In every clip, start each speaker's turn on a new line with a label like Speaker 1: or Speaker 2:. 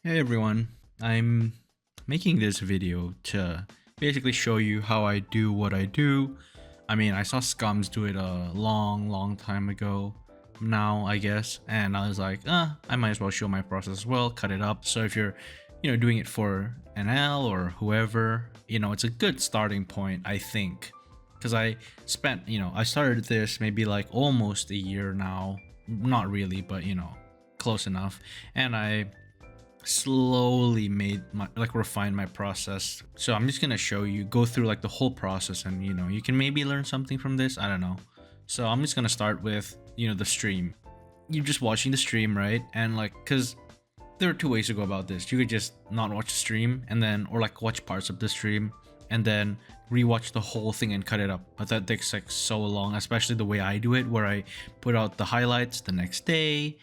Speaker 1: Hey everyone, I'm making this video to basically show you how I do what I do. I mean, I saw Scums do it a long time ago now, I guess, and I was like, I might as well show my process as well, cut it up. So if you're, doing it for NL or whoever, it's a good starting point, I think. Because I spent, I started this maybe like almost a year now. Not really, but, close enough. And I slowly made my refined my process. So I'm just gonna show you, go through like the whole process, and you can maybe learn something from this. I don't know. So I'm just gonna start with the stream. You're just watching the stream, right? And like, because there are two ways to go about this. You could just not watch the stream and then, or like watch parts of the stream and then rewatch the whole thing and cut it up. But that takes like so long, especially the way I do it, where I put out the highlights the next day.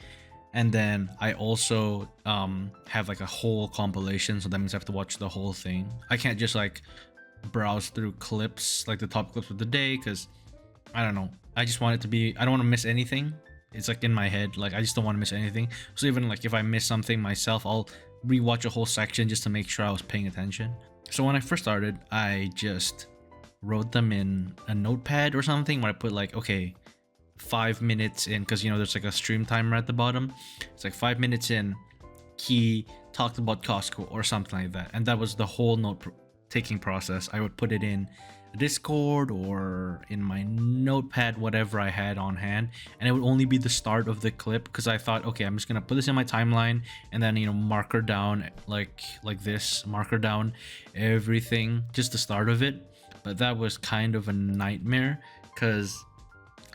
Speaker 1: And then I also have like a whole compilation, so that means I have to watch the whole thing. I can't just like browse through clips, like the top clips of the day, because I don't know. I just want it to be, I don't want to miss anything. It's like in my head, like I just don't want to miss anything. So even like if I miss something myself, I'll rewatch a whole section just to make sure I was paying attention. So when I first started, I just wrote them in a notepad or something where I put like, okay, 5 minutes in, because there's like a stream timer at the bottom. It's like 5 minutes in, he talked about Costco or something like that, and that was the whole note taking process. I would put it in Discord or in my notepad, whatever I had on hand, and it would only be the start of the clip, because I thought, okay, I'm just gonna put this in my timeline and then marker down like this, marker down everything, just the start of it. But that was kind of a nightmare because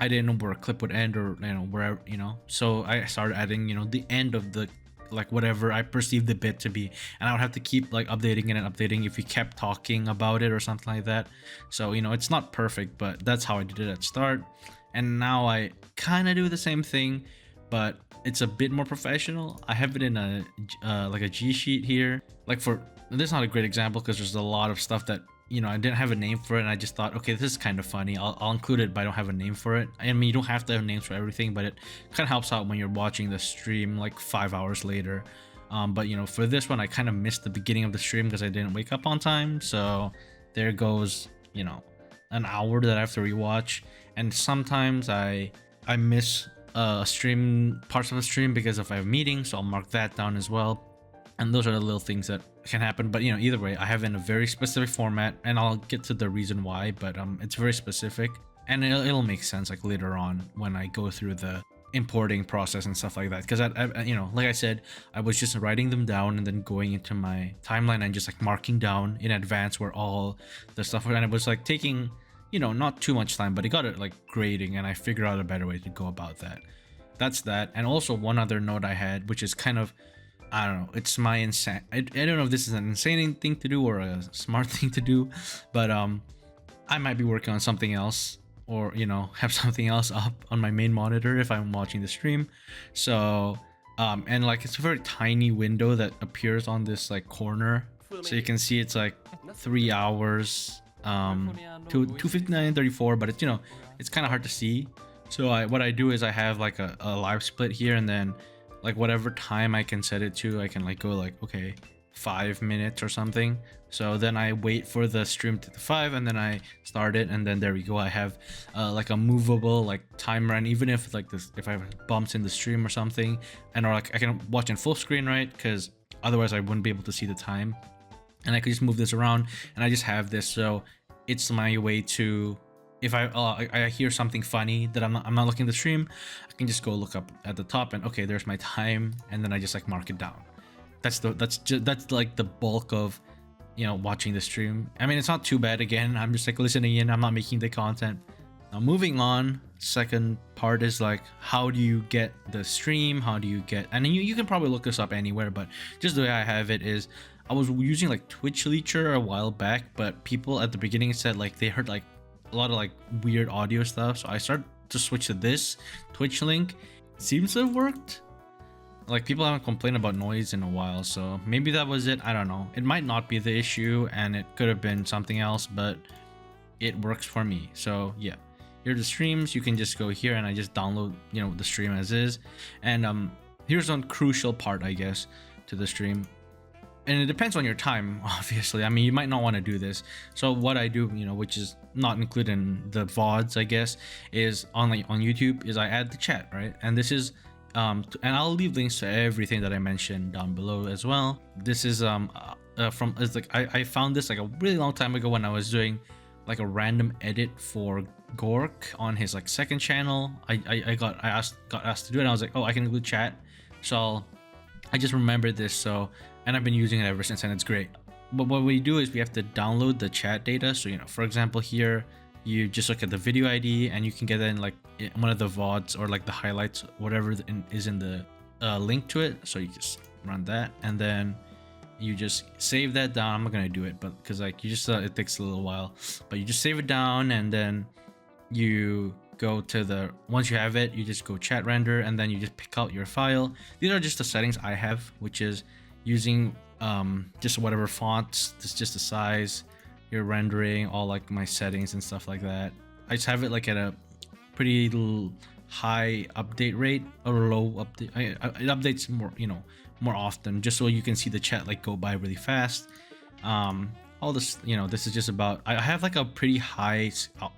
Speaker 1: I didn't know where a clip would end, or where so I started adding the end of the, like, whatever I perceived the bit to be, and I would have to keep like updating it and updating if we kept talking about it or something like that. So it's not perfect, but that's how I did it at start. And now I kind of do the same thing, but it's a bit more professional. I have it in a like a G sheet here. Like, for this is not a great example because there's a lot of stuff that I didn't have a name for it, and I just thought, okay, this is kind of funny. I'll include it, but I don't have a name for it. I mean, you don't have to have names for everything, but it kind of helps out when you're watching the stream like 5 hours later. But for this one, I kind of missed the beginning of the stream because I didn't wake up on time. So there goes, an hour that I have to rewatch. And sometimes I miss stream, parts of the stream, because if I have meetings, so I'll mark that down as well. And those are the little things that can happen. But either way, I have it in a very specific format, and I'll get to the reason why, but it's very specific, and it'll make sense like later on when I go through the importing process and stuff like that. Because I like I said, I was just writing them down and then going into my timeline and just like marking down in advance where all the stuff was, and it was like taking not too much time, but it got it like grading, and I figured out a better way to go about that. That's that. And also one other note I had, which is kind of, I don't know, it's my insane, I don't know if this is an insane thing to do or a smart thing to do, but I might be working on something else, or have something else up on my main monitor if I'm watching the stream. So and like, it's a very tiny window that appears on this like corner, so you can see it's like 3 hours to 2:59:34, but it's it's kind of hard to see. So what I do is I have like a live split here, and then like whatever time I can set it to, I can like go like, okay, 5 minutes or something. So then I wait for the stream to the 5, and then I start it, and then there we go. I have like a movable like timer, and even if like this, if I have bumps in the stream or something, and or like I can watch in full screen, right? Because otherwise I wouldn't be able to see the time, and I could just move this around, and I just have this. So it's my way to, if I hear something funny that I'm not looking at the stream, I can just go look up at the top, and okay, there's my time, and then I just like mark it down. That's like the bulk of watching the stream. I mean, it's not too bad. Again, I'm just like listening in, I'm not making the content. Now moving on, second part is like, how do you get the stream? How do you get, and you can probably look this up anywhere, but just the way I have it is, I was using like Twitch Leecher a while back, but people at the beginning said like they heard like a lot of like weird audio stuff, so I started to switch to this Twitch link. It seems to have worked. Like, people haven't complained about noise in a while, so maybe that was it. I don't know. It might not be the issue, and it could have been something else, but it works for me. So yeah, here are the streams. You can just go here, and I just download the stream as is. And here's one crucial part, I guess, to the stream. And it depends on your time, obviously. I mean, you might not want to do this. So what I do, you know, which is not included in the VODs, I guess, is on YouTube, is I add the chat, right? And this is and I'll leave links to everything that I mentioned down below as well. This is it's like I found this like a really long time ago when I was doing like a random edit for Gork on his like second channel. I got asked to do it, and I was like, oh, I can include chat. So I just remembered this, so, and I've been using it ever since, and it's great. But what we do is we have to download the chat data. So, you know, for example, here you just look at the video ID, and you can get it in like one of the VODs or like the highlights, whatever is in the link to it. So you just run that, and then you just save that down. I'm not gonna do it, but because like you just it takes a little while, but you just save it down, and then you go to the, once you have it, you just go chat render, and then you just pick out your file. These are just the settings I have, which is using just whatever fonts. This is just the size, your rendering, all like my settings and stuff like that. I just have it like at a pretty high update rate or low update. It updates more, you know, more often, just so you can see the chat like go by really fast. All this, you know, this is just about, I have like a pretty high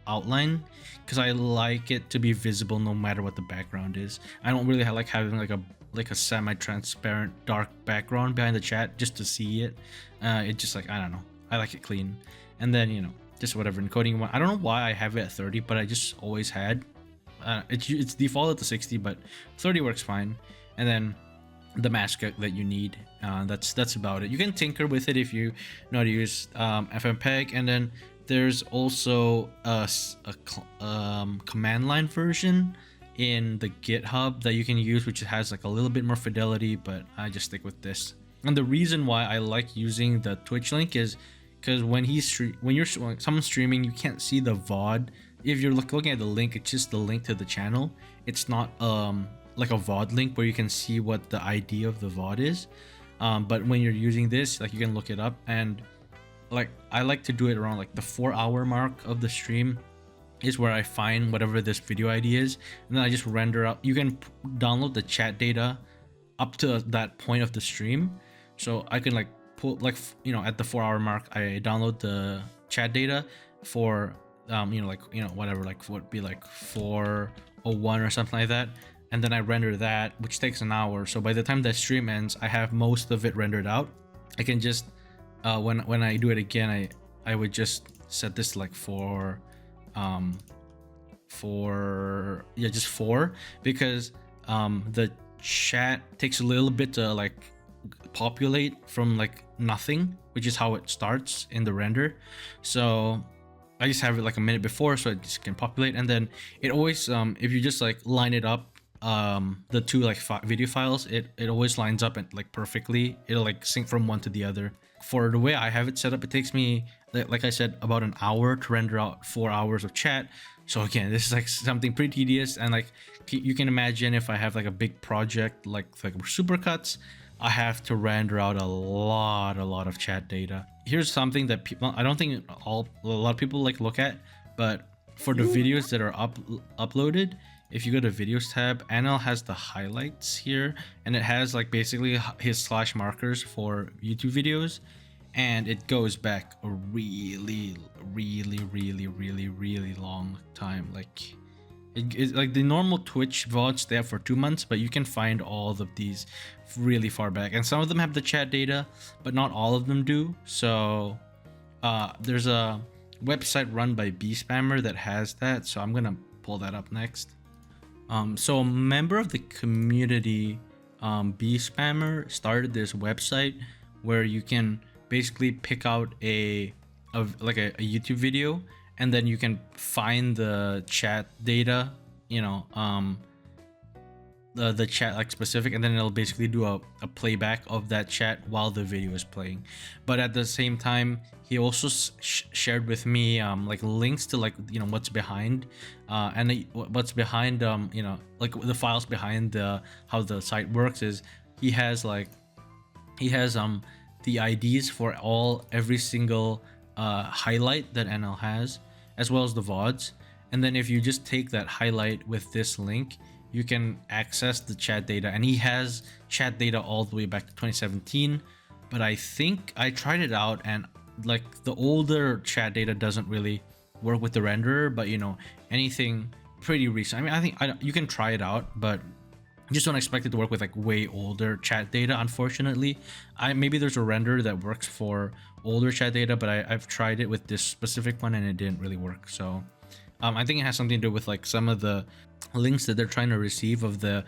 Speaker 1: outline because I like it to be visible no matter what the background is. I don't really like having like a semi-transparent dark background behind the chat just to see it. It just like, I don't know, I like it clean. And then, you know, just whatever encoding one. I don't know why I have it at 30, but I just always had. It's defaulted to 60, but 30 works fine. And then the mask that you need, that's about it. You can tinker with it if you know how to use FmpEg, and then there's also a command line version in the GitHub that you can use, which has like a little bit more fidelity, but I just stick with this. And the reason why I like using the Twitch link is because when someone's streaming, you can't see the VOD. If you're looking at the link, it's just the link to the channel. It's not like a VOD link where you can see what the ID of the VOD is. But when you're using this, like, you can look it up, and like I like to do it around like the 4-hour mark of the stream is where I find whatever this video ID is, and then I just render up. You can download the chat data up to that point of the stream, so I can like pull, like, you know, at the 4-hour mark I download the chat data for you know, like, you know, whatever, like would be like 4:01 or something like that, and then I render that, which takes an hour. So by the time the stream ends, I have most of it rendered out. I can just when I do it again, I would just set this like for just 4, because the chat takes a little bit to like populate from like nothing, which is how it starts in the render. So I just have it like a minute before, so it just can populate, and then it always if you just like line it up, the two like video files, it always lines up and like perfectly. It'll like sync from one to the other. For the way I have it set up, it takes me, like I said, about an hour to render out 4 hours of chat. So again, this is like something pretty tedious, and like you can imagine if I have like a big project like supercuts, I have to render out a lot of chat data. Here's something that people, I don't think a lot of people like look at, but for the videos that are uploaded, if you go to videos tab, Anil has the highlights here, and it has like basically his slash markers for YouTube videos, and it goes back a really long time. Like it's like the normal Twitch VODs stay up for 2 months, but you can find all of these really far back, and some of them have the chat data, but not all of them do. So there's a website run by bspammer that has that, so I'm gonna pull that up next. So a member of the community, bspammer, started this website where you can basically pick out a YouTube video, and then you can find the chat data, you know, the chat like specific, and then it'll basically do a playback of that chat while the video is playing. But at the same time, he also shared with me like links to, like, you know, what's behind what's behind you know, like the files behind how the site works is he has the IDs for every single highlight that NL has, as well as the VODs. And then if you just take that highlight with this link, you can access the chat data, and he has chat data all the way back to 2017. But I think I tried it out, and like the older chat data doesn't really work with the renderer, but you know, anything pretty recent, I mean, I think you can try it out, but just don't expect it to work with like way older chat data, unfortunately. Maybe there's a renderer that works for older chat data, but I've tried it with this specific one and it didn't really work. So I think it has something to do with like some of the links that they're trying to receive of the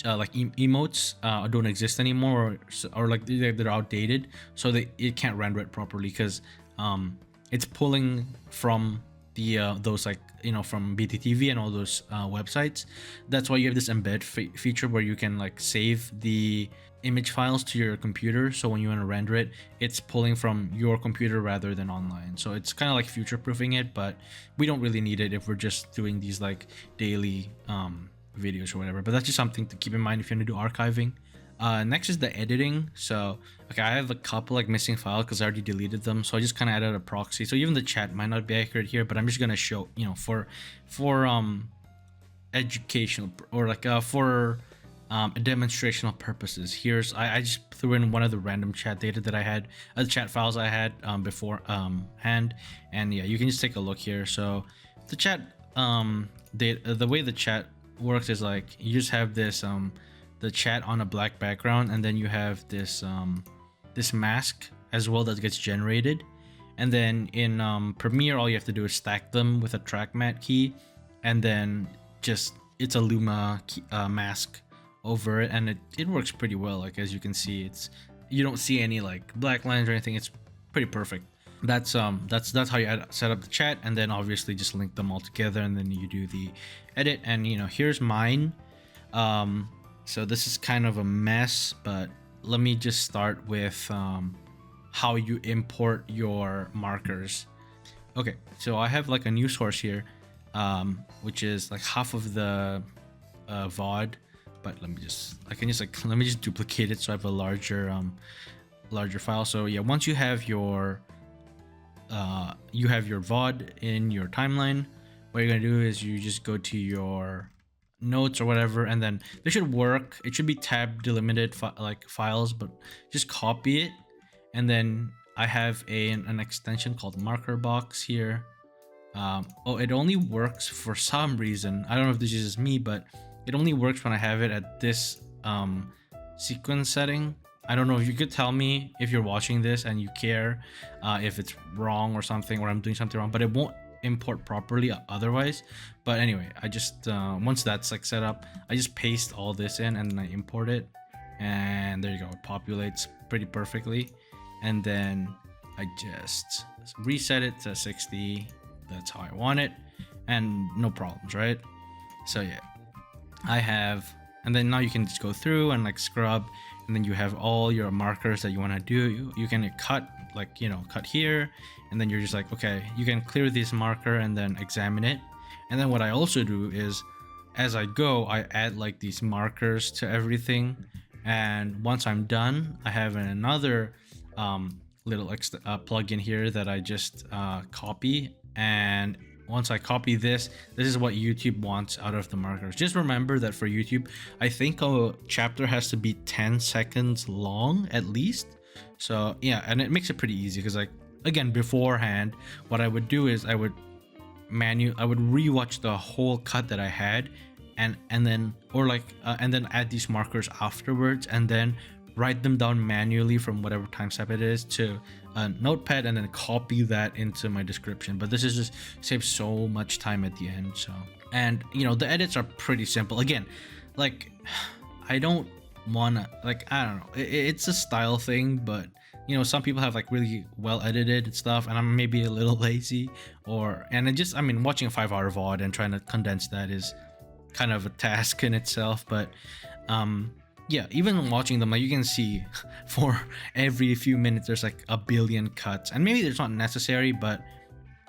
Speaker 1: like emotes don't exist anymore, or like they're outdated, so it can't render it properly, because it's pulling from the those, like, you know, from BTTV and all those websites. That's why you have this embed feature where you can like save the image files to your computer, so when you want to render it, it's pulling from your computer rather than online. So it's kind of like future proofing it, but we don't really need it if we're just doing these like daily videos or whatever. But that's just something to keep in mind if you want to do archiving. Next is the editing. So okay, I have a couple like missing files because I already deleted them, so I just kind of added a proxy. So even the chat might not be accurate here, but I'm just gonna show, you know, for educational or like for demonstrational purposes. Here's I just threw in one of the random chat data that I had, chat files I had before hand, and yeah, you can just take a look here. So the chat the way the chat works is like you just have this the chat on a black background, and then you have this this mask as well that gets generated, and then in Premiere all you have to do is stack them with a track mat key, and then just it's a Luma key, mask over it, and it works pretty well. Like as you can see, you don't see any like black lines or anything. It's pretty perfect. That's how you set up the chat, and then obviously just link them all together, and then you do the edit. And you know, here's mine. So this is kind of a mess, but let me just start with how you import your markers. Okay, so I have like a new source here, which is like half of the VOD, but let me just duplicate it so I have a larger file. So yeah, once you have your VOD in your timeline, what you're gonna do is you just go to your notes or whatever, and then this should work. It should be tab delimited like files, but just copy it. And then I have an extension called marker box here. Oh, it only works for some reason. I don't know if this is just me, but it only works when I have it at this sequence setting. I don't know if you could tell me if you're watching this and you care if it's wrong or something, or I'm doing something wrong, but it won't import properly otherwise. But anyway, I just once that's like set up, I just paste all this in and then I import it, and there you go, it populates pretty perfectly. And then I just reset it to 60. That's how I want it, and no problems, right? So yeah, I have, and then now you can just go through and like scrub, and then you have all your markers that you want to do. You can cut, like, you know, cut here, and then you're just like, okay, you can clear this marker and then examine it. And then what I also do is, as I go, I add like these markers to everything, and once I'm done, I have another little plugin here that I just copy. And once I copy this is what YouTube wants out of the markers. Just remember that for YouTube, I think a chapter has to be 10 seconds long at least. So yeah, and it makes it pretty easy, because like, again, beforehand, what I would do is I would rewatch the whole cut that I had, and then add these markers afterwards, and then write them down manually from whatever time step it is to a notepad, and then copy that into my description. But this is just saves so much time at the end. So, and you know, the edits are pretty simple. Again, like, I don't wanna, like, I don't know, it's a style thing, but you know, some people have like really well edited stuff, and I'm maybe a little lazy, and I mean, watching a 5-hour VOD and trying to condense that is kind of a task in itself. But yeah, even watching them, like, you can see for every few minutes there's like a billion cuts, and maybe it's not necessary, but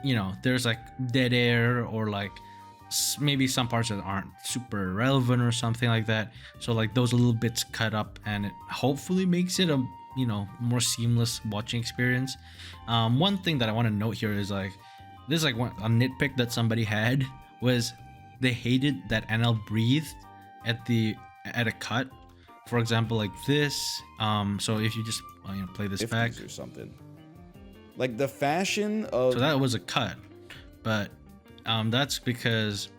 Speaker 1: you know, there's like dead air, or like maybe some parts that aren't super relevant or something like that. So like those little bits cut up, and it hopefully makes it a, you know, more seamless watching experience. One thing that I want to note here is like, this is like a nitpick that somebody had, was they hated that NL breathed at a cut. For example, like this. So if you just play this back
Speaker 2: or something, like the fashion of.
Speaker 1: So that was a cut, but that's because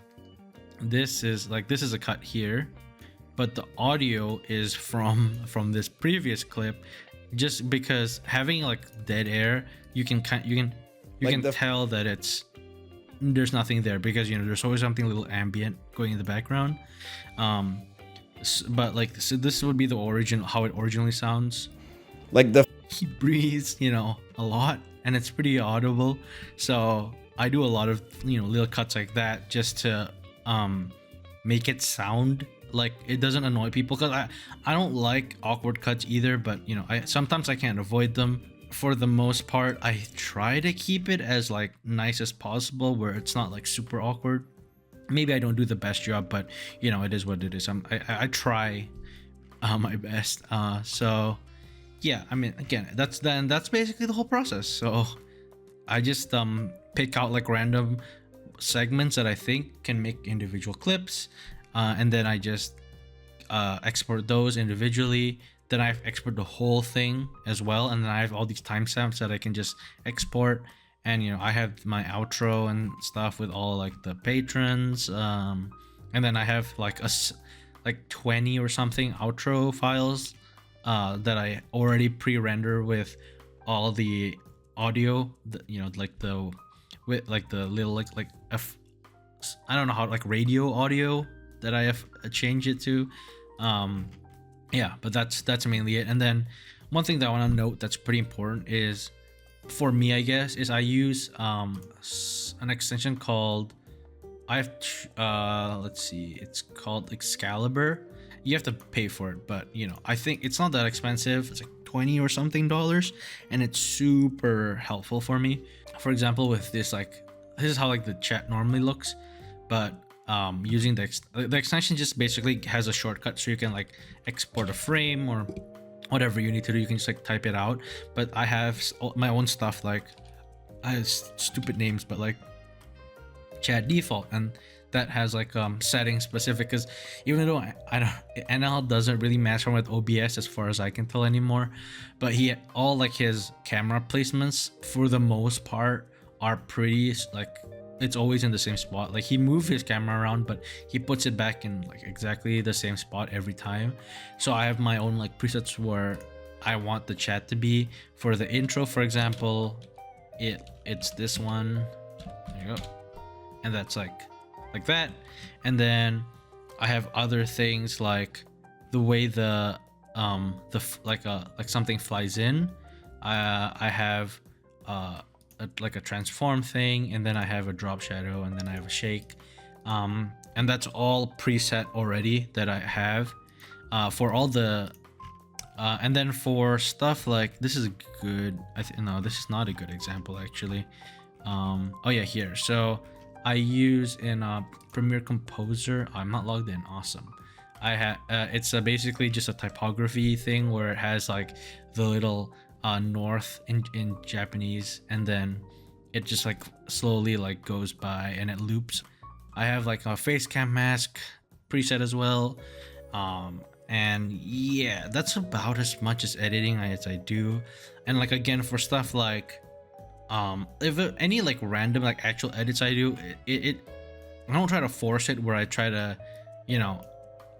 Speaker 1: this is a cut here, but the audio is from this previous clip, just because having like dead air, you can tell that there's nothing there, because there's always something a little ambient going in the background. But like so this would be the origin, how it originally sounds.
Speaker 2: Like
Speaker 1: he breathes a lot, and it's pretty audible. So I do a lot of little cuts like that, just to make it sound like it doesn't annoy people, because I don't like awkward cuts either, but sometimes I can't avoid them. For the most part, I try to keep it as like nice as possible, where it's not like super awkward. Maybe I don't do the best job, but it is what it is. I try my best. So yeah, I mean, again, that's basically the whole process. So I just pick out like random segments that I think can make individual clips, and then I just export those individually. Then I export the whole thing as well, and then I have all these timestamps that I can just export. And I have my outro and stuff with all like the patrons, and then I have like 20 or something outro files that I already pre-render with all the audio, with like the little I don't know how, like radio audio that I have changed it to. Yeah, but that's mainly it. And then one thing that I want to note that's pretty important is, for me, I guess, is I use an extension called let's see, it's called Excalibur. You have to pay for it, but I think it's not that expensive. It's like $20 or something, and it's super helpful for me. For example, with this, like, this is how like the chat normally looks, but using the extension just basically has a shortcut, so you can like export a frame or whatever you need to do. You can just like type it out. But I have my own stuff, like I have stupid names, but like chat default, and that has like settings specific, because even though I don't, NL doesn't really match with OBS as far as I can tell anymore, but all like his camera placements for the most part are pretty, like, it's always in the same spot. Like, he moved his camera around, but he puts it back in like exactly the same spot every time. So I have my own like presets where I want the chat to be. For the intro, for example, it's this one. There you go. And that's like that. And then I have other things like the way like something flies in. I have like a transform thing, and then I have a drop shadow, and then I have a shake, and that's all preset already that I have for all the and then for stuff like this is a good, no, this is not a good example actually. Oh yeah, here. So I use in Premiere Composer. I'm not logged in. Awesome. I have it's basically just a typography thing where it has like the little north in Japanese, and then it just like slowly like goes by and it loops. I have like a face cam mask preset as well, and yeah, that's about as much as editing as I do. And like, again, for stuff like if any like random like actual edits I do, it I don't try to force it where I try to,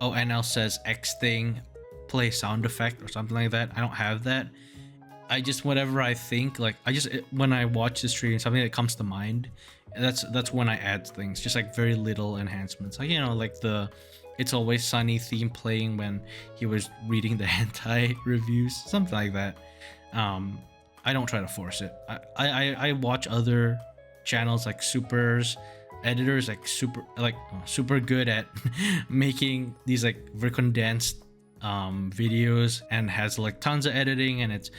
Speaker 1: oh, NL says X thing, play sound effect or something like that. I don't have that. I just, whatever I think, like, when I watch the stream, something that comes to mind, that's when I add things, just like very little enhancements, like, like the It's Always Sunny theme playing when he was reading the hentai reviews, something like that. I don't try to force it. I watch other channels like editors like super good at making these like very condensed videos, and has like tons of editing, and it's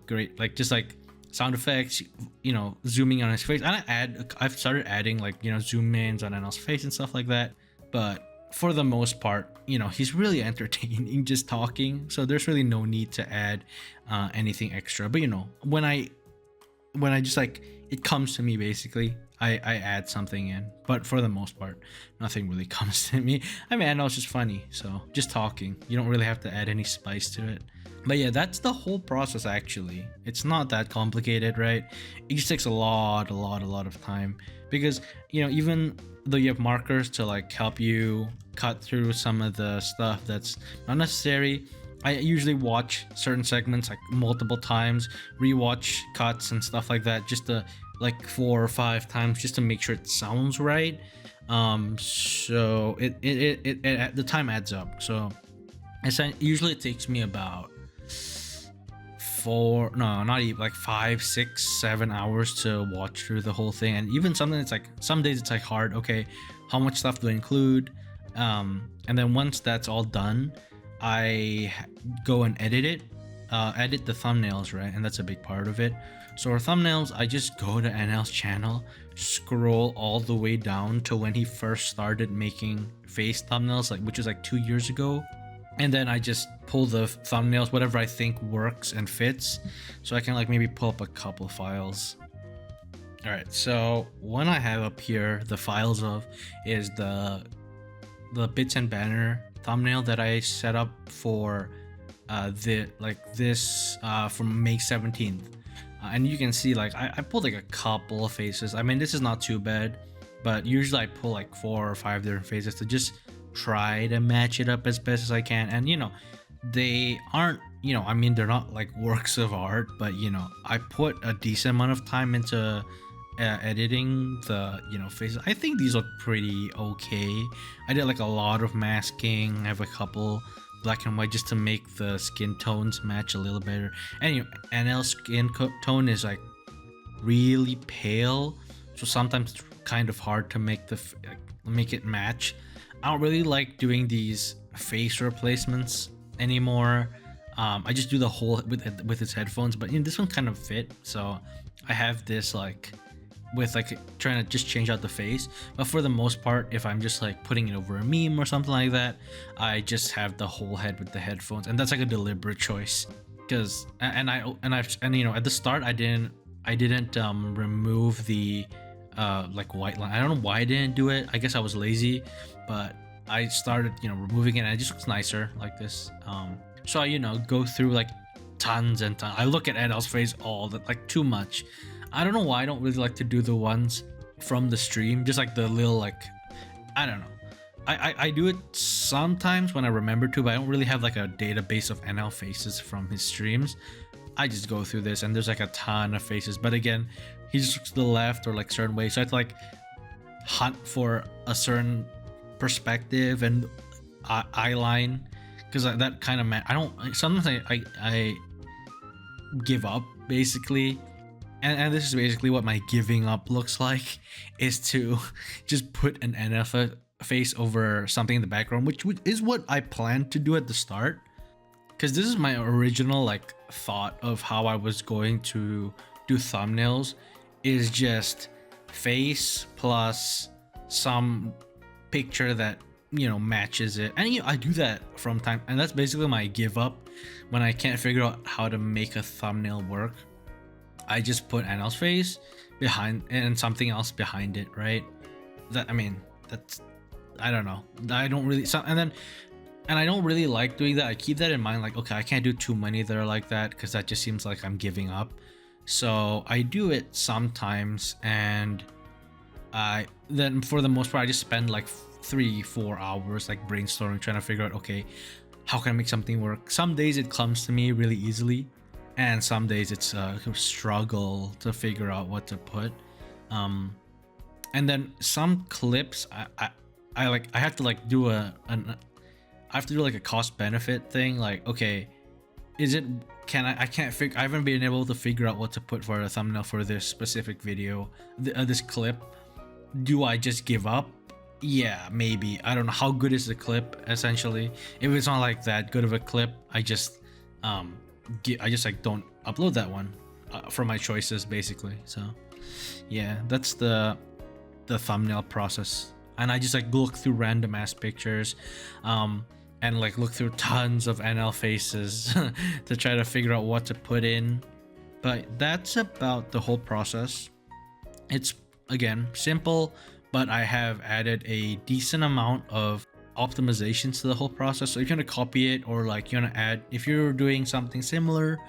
Speaker 1: great, like just like sound effects, zooming on his face. I've started adding like zoom ins on Anel's face and stuff like that, but for the most part, he's really entertaining just talking, so there's really no need to add anything extra. But when I when I just like it comes to me basically, I add something in. But for the most part, nothing really comes to me. I mean, I know it's just funny, so just talking. You don't really have to add any spice to it. But yeah, that's the whole process actually. It's not that complicated, right? It just takes a lot of time because, you know, even though you have markers to like help you cut through some of the stuff that's not necessary, I usually watch certain segments like multiple times, rewatch cuts and stuff like that, just to like 4 or 5 times just to make sure it sounds right. So the time adds up. So usually it takes me about 4, no, not even, like 5, 6, 7 hours to watch through the whole thing. And even something that's like, some days it's like hard, okay, how much stuff do I include? And then once that's all done, I go and edit it, edit the thumbnails, right? And that's a big part of it. So for thumbnails, I just go to NL's channel, scroll all the way down to when he first started making face thumbnails, like, which is like 2 years ago. And then I just pull the thumbnails, whatever I think works and fits, so I can like maybe pull up a couple files. All right, so one I have up here, the files of, is the bits and banner thumbnail that I set up for this from May 17th. And you can see like I pulled like a couple of faces. I mean, this is not too bad, but usually I pull like 4 or 5 different faces to just try to match it up as best as I can. And you know, they aren't, you know, I mean, they're not like works of art, but you know, I put a decent amount of time into editing the, you know, faces. I think these look pretty okay. I did like a lot of masking. I have a couple black and white just to make the skin tones match a little better. Anyway, NL's skin tone is like really pale, so sometimes it's kind of hard to make it match. I don't really like doing these face replacements anymore. I just do the whole with its headphones, but you know, this one kind of fit, so I have this like with like trying to just change out the face. But for the most part, if I'm just like putting it over a meme or something like that, I just have the whole head with the headphones, and that's like a deliberate choice. Because and you know, at the start I didn't remove the like white line. I don't know why I didn't do it. I guess I was lazy, but I started, you know, removing it, and it just looks nicer like this. So I, you know, go through like tons and tons. I look at NL's face all the like too much. I don't know why I don't really like to do the ones from the stream, just like the little like, I don't know. I do it sometimes when I remember to, but I don't really have like a database of NL faces from his streams. I just go through this and there's like a ton of faces, but again, he just looks to the left or like certain ways, so I have to like hunt for a certain perspective and eye line, because that kind of I don't, sometimes I give up basically. And this is basically what my giving up looks like, is to just put an NF face over something in the background, which is what I planned to do at the start, because this is my original like thought of how I was going to do thumbnails, is just face plus some picture that, you know, matches it. And you know, I do that from time, and that's basically my give up when I can't figure out how to make a thumbnail work. I just put NL's face behind and something else behind it, right? That, I mean, that's, I don't know. I don't really, and I don't really like doing that. I keep that in mind, like, okay, I can't do too many that are like that, because that just seems like I'm giving up. So I do it sometimes, and then for the most part, I just spend like 3-4 hours like brainstorming, trying to figure out, okay, how can I make something work? Some days it comes to me really easily, and some days it's a struggle to figure out what to put. And then some clips I have to like do I have to do like a cost benefit thing, like, okay, is it, I haven't been able to figure out what to put for a thumbnail for this specific video, this clip. Do I just give up? Yeah, maybe. I don't know how good is the clip. Essentially, if it's not like that good of a clip, I just like don't upload that one for my choices basically. So yeah, that's the thumbnail process. And I just like look through random ass pictures and like look through tons of NL faces to try to figure out what to put in. But that's about the whole process. It's again simple, but I have added a decent amount of optimizations to the whole process. So if you want to copy it, or like you want to add, if you're doing something similar,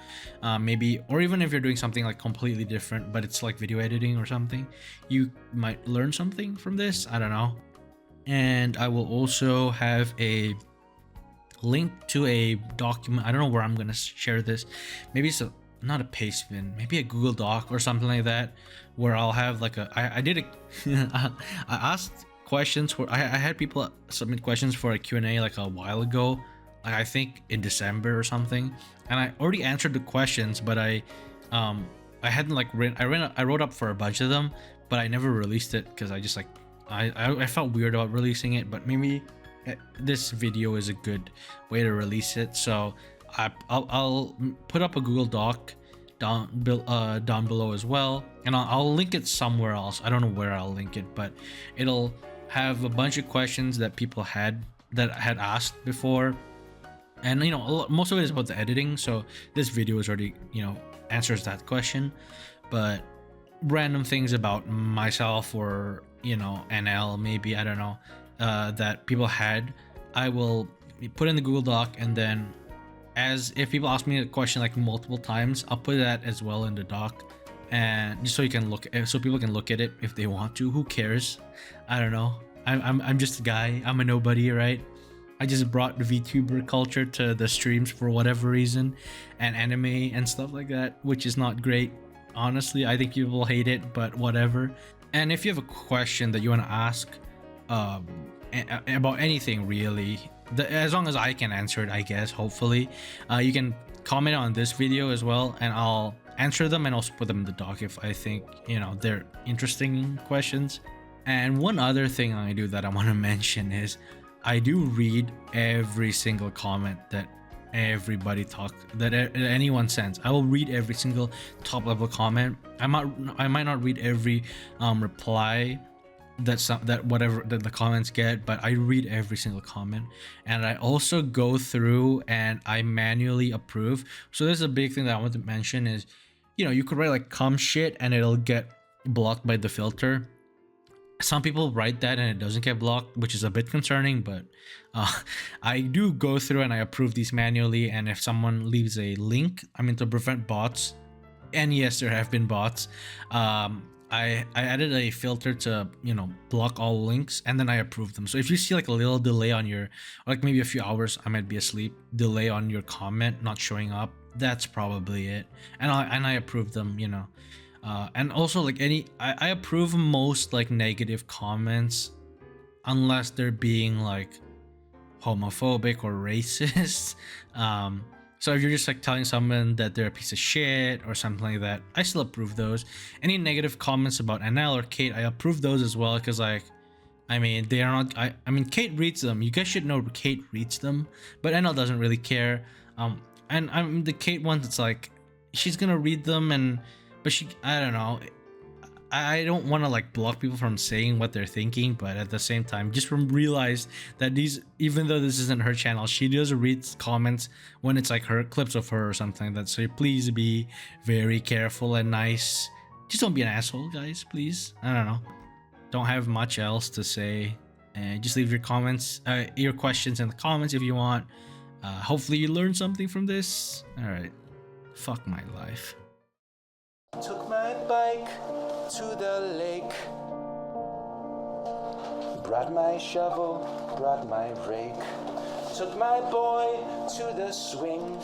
Speaker 1: maybe, or even if you're doing something like completely different, but it's like video editing or something, you might learn something from this. I don't know. And I will also have a link to a document. I don't know where I'm gonna share this. Maybe it's not a pastebin, maybe a Google Doc or something like that, where I'll have like I did a I asked questions for, I had people submit questions for a Q&A like a while ago, like I think in December or something, and I already answered the questions, but I hadn't like I wrote up for a bunch of them, but I never released it because I just like I felt weird about releasing it. But maybe this video is a good way to release it. So I'll put up a Google Doc down below as well, and I'll link it somewhere else. I don't know where I'll link it, but it'll have a bunch of questions that people had asked before, and you know, most of it is about the editing. So this video is already, you know, answers that question, but random things about myself, or you know, NL maybe, I don't know, that people had, I will put in the Google Doc, and then as if people ask me a question like multiple times, I'll put that as well in the doc, and just so you can so people can look at it if they want to. Who cares? I don't know. I'm just a guy. I'm a nobody, right? I just brought the VTuber culture to the streams for whatever reason, and anime and stuff like that, which is not great. Honestly, I think people hate it, but whatever. And if you have a question that you want to ask about anything really, as long as I can answer it, I guess, hopefully, you can comment on this video as well, and I'll answer them and also put them in the doc if I think, you know, they're interesting questions. And one other thing I do that I want to mention is I do read every single comment that anyone sends. I will read every single top level comment. I might not read every reply that whatever that the comments get, but I read every single comment, and I also go through and I manually approve. So there's a big thing that I want to mention is, you know, you could write like cum shit and it'll get blocked by the filter. Some people write that and it doesn't get blocked, which is a bit concerning, but I do go through and I approve these manually. And if someone leaves a link, I mean, to prevent bots, and yes, there have been bots, I added a filter to, you know, block all links, and then I approve them. So if you see like a little delay on your, like maybe a few hours, I might be asleep, delay on your comment not showing up, that's probably it. And I approve them, you know. And also like I approve most like negative comments, unless they're being like homophobic or racist. So if you're just like telling someone that they're a piece of shit or something like that, I still approve those. Any negative comments about NL or Kate, I approve those as well, because like, I mean, they are not, I mean, Kate reads them. You guys should know Kate reads them, but NL doesn't really care. And I'm the Kate one that's like, she's gonna read them, but I don't know. I don't want to like block people from saying what they're thinking, but at the same time, just realize that even though this isn't her channel, she does read comments when it's like her clips of her or something like that. So please be very careful and nice. Just don't be an asshole, guys, please. I don't know. Don't have much else to say. Just leave your comments, your questions in the comments if you want. Hopefully you learned something from this. All right. Fuck my life.
Speaker 3: Took my bike to the lake, brought my shovel, brought my rake, took my boy to the swing,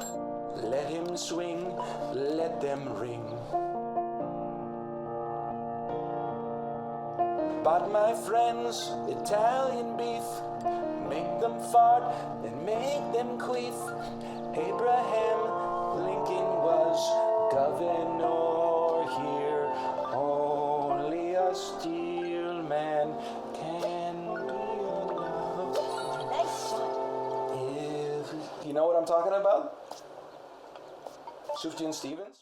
Speaker 3: let him swing, let them ring. Bought my friends Italian beef, make them fart and make them queef. Abraham Lincoln was governor here, only a steel man can be enough. If you know what I'm talking about? Sufjan Stevens?